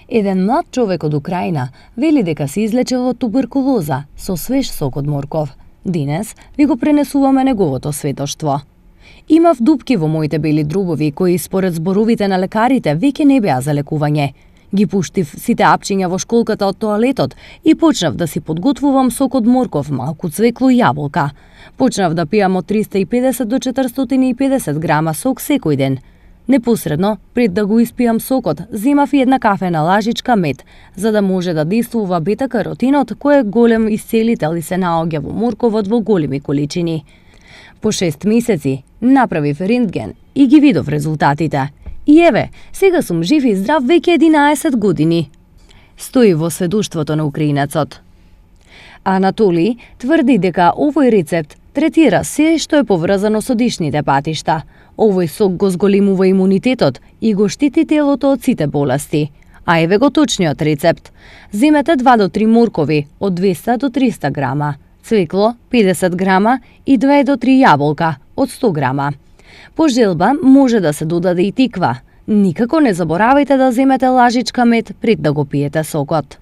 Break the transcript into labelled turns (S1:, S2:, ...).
S1: Еден млад човек од Украина вели дека се излечил од туберкулоза со свеж сок од морков. Денес ви го пренесуваме неговото светоштво. Имав дупки во моите бели друбови кои според зборовите на лекарите веќе не беа за лекување. Ги пуштив сите апчиња во школката од тоалетот и почнав да си подготвувам сок од морков, малку цвекло и јаболка. Почнав да пијам од 350 до 450 грама сок секој ден. Непосредно, пред да го испијам сокот, земав и една кафена лажичка мед, за да може да действува бета-каротинот кој е голем исцелител и се наоѓа во морковот во големи количини. По 6 месеци направив рентген и ги видов резултатите. И еве, сега сум жив и здрав веќе 11 години. Стои во сведоштвото на украинецот. Анатолий тврди дека овој рецепт третира се што е поврзано со дишните патишта. Овој сок го зголемува имунитетот и го штити телото од сите болести. А еве го точниот рецепт. Земете 2 до 3 моркови од 200 до 300 грама, цвекло 50 грама и 2 до 3 јаболка од 100 грама. По желба може да се додаде и тиква. Никако не заборавајте да земете лажичка мед пред да го пиете сокот.